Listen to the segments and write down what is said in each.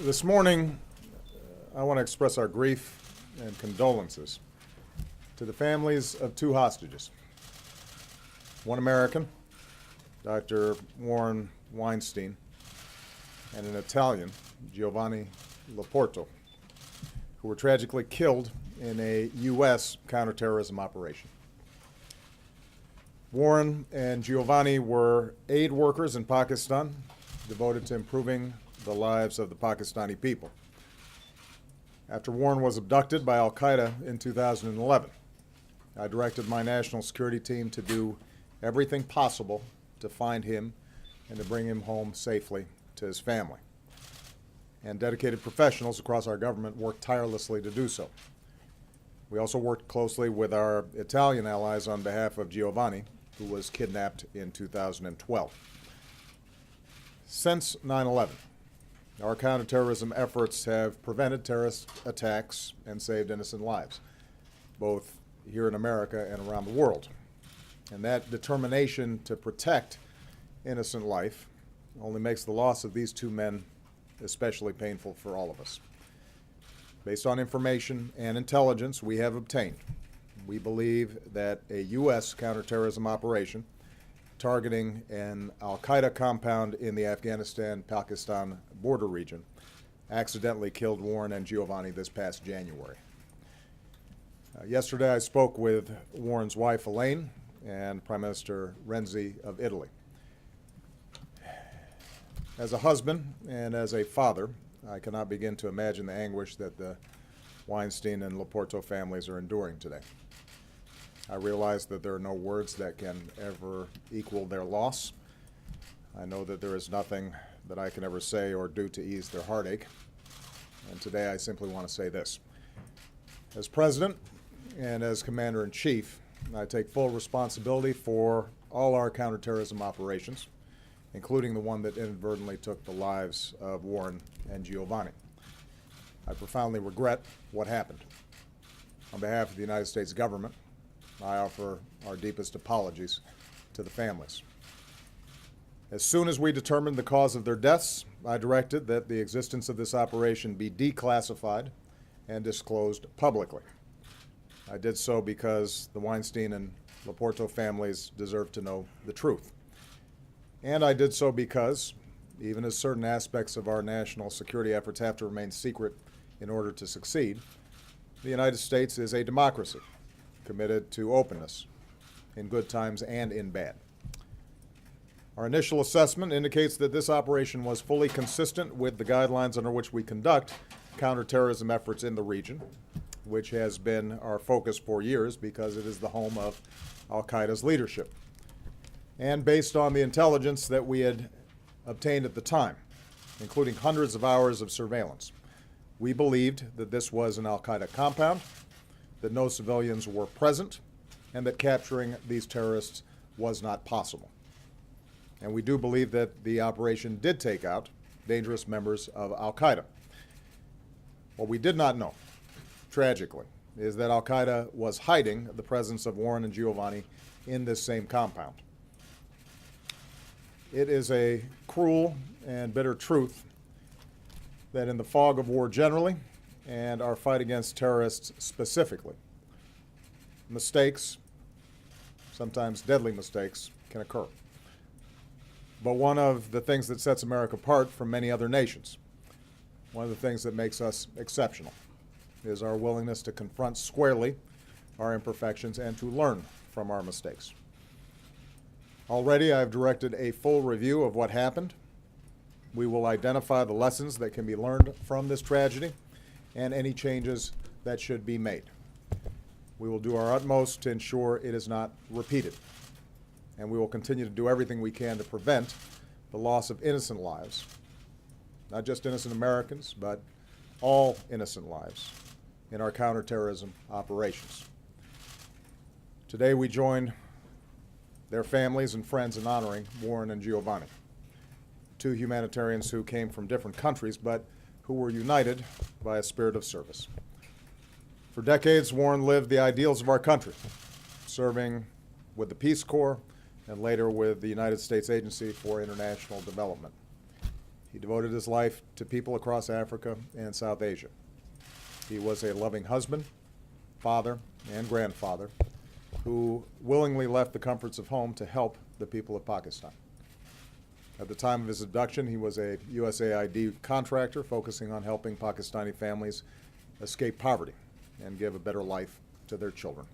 This morning, I want to express our grief and condolences to the families of two hostages. One American, Dr. Warren Weinstein, and an Italian, Giovanni Laporto, who were tragically killed in a U.S. counterterrorism operation. Warren and Giovanni were aid workers in Pakistan, devoted to improving the lives of the Pakistani people. After Warren was abducted by al-Qaeda in 2011, I directed my national security team to do everything possible to find him and to bring him home safely to his family. And dedicated professionals across our government worked tirelessly to do so. We also worked closely with our Italian allies on behalf of Giovanni, who was kidnapped in 2012. Since 9/11, our counterterrorism efforts have prevented terrorist attacks and saved innocent lives, both here in America and around the world. And that determination to protect innocent life only makes the loss of these two men especially painful for all of us. Based on information and intelligence we have obtained, we believe that a U.S. counterterrorism operation targeting an al-Qaeda compound in the Afghanistan-Pakistan border region accidentally killed Warren and Giovanni this past January. Yesterday I spoke with Warren's wife, Elaine, and Prime Minister Renzi of Italy. As a husband and as a father, I cannot begin to imagine the anguish that the Weinstein and Laporto families are enduring today. I realize that there are no words that can ever equal their loss. I know that there is nothing that I can ever say or do to ease their heartache. And today I simply want to say this. As President and as Commander-in-Chief, I take full responsibility for all our counterterrorism operations, including the one that inadvertently took the lives of Warren and Giovanni. I profoundly regret what happened. On behalf of the United States government, I offer our deepest apologies to the families. As soon as we determined the cause of their deaths, I directed that the existence of this operation be declassified and disclosed publicly. I did so because the Weinstein and Laporto families deserve to know the truth. And I did so because, even as certain aspects of our national security efforts have to remain secret in order to succeed, the United States is a democracy committed to openness in good times and in bad. Our initial assessment indicates that this operation was fully consistent with the guidelines under which we conduct counterterrorism efforts in the region, which has been our focus for years because it is the home of al-Qaeda's leadership. And based on the intelligence that we had obtained at the time, including hundreds of hours of surveillance, we believed that this was an al-Qaeda compound, that no civilians were present, and that capturing these terrorists was not possible. And we do believe that the operation did take out dangerous members of al-Qaeda. What we did not know, tragically, is that al-Qaeda was hiding the presence of Warren and Giovanni in this same compound. It is a cruel and bitter truth that in the fog of war generally, and our fight against terrorists specifically, mistakes, sometimes deadly mistakes, can occur. But one of the things that sets America apart from many other nations, one of the things that makes us exceptional, is our willingness to confront squarely our imperfections and to learn from our mistakes. Already I've directed a full review of what happened. We will identify the lessons that can be learned from this tragedy and any changes that should be made. We will do our utmost to ensure it is not repeated. And we will continue to do everything we can to prevent the loss of innocent lives, not just innocent Americans, but all innocent lives in our counterterrorism operations. Today we join their families and friends in honoring Warren and Giovanni, two humanitarians who came from different countries but who were united by a spirit of service. For decades, Warren lived the ideals of our country, serving with the Peace Corps and later with the United States Agency for International Development. He devoted his life to people across Africa and South Asia. He was a loving husband, father, and grandfather who willingly left the comforts of home to help the people of Pakistan. At the time of his abduction, he was a USAID contractor focusing on helping Pakistani families escape poverty and give a better life to their children.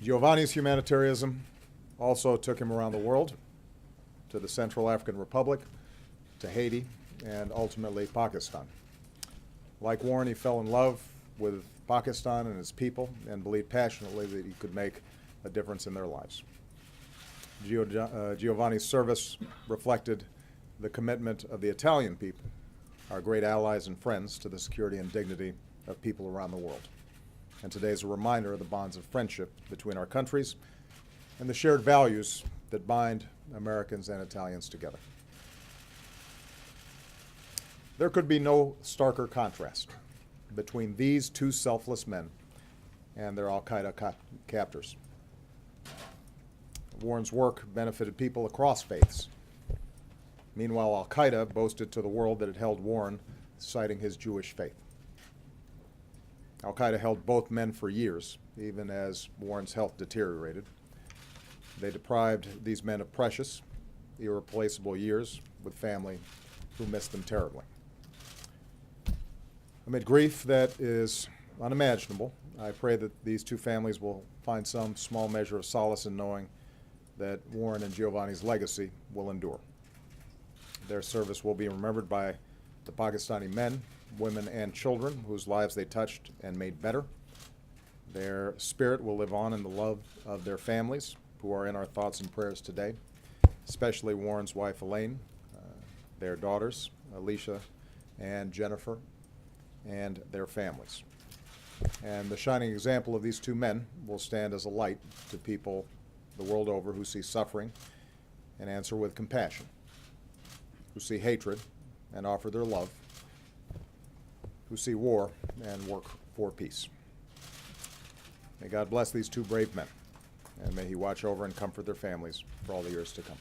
Giovanni's humanitarianism also took him around the world, to the Central African Republic, to Haiti, and ultimately Pakistan. Like Warren, he fell in love with Pakistan and its people and believed passionately that he could make a difference in their lives. Giovanni's service reflected the commitment of the Italian people, our great allies and friends, to the security and dignity of people around the world. And today is a reminder of the bonds of friendship between our countries and the shared values that bind Americans and Italians together. There could be no starker contrast between these two selfless men and their al-Qaeda captors. Warren's work benefited people across faiths. Meanwhile, al-Qaeda boasted to the world that it held Warren, citing his Jewish faith. Al-Qaeda held both men for years, even as Warren's health deteriorated. They deprived these men of precious, irreplaceable years with family who missed them terribly. Amid grief that is unimaginable, I pray that these two families will find some small measure of solace in knowing that Warren and Giovanni's legacy will endure. Their service will be remembered by the Pakistani men, women, and children whose lives they touched and made better. Their spirit will live on in the love of their families, who are in our thoughts and prayers today, especially Warren's wife, Elaine, their daughters, Alicia and Jennifer, and their families. And the shining example of these two men will stand as a light to people the world over who see suffering and answer with compassion, who see hatred and offer their love, who see war and work for peace. May God bless these two brave men, and may He watch over and comfort their families for all the years to come.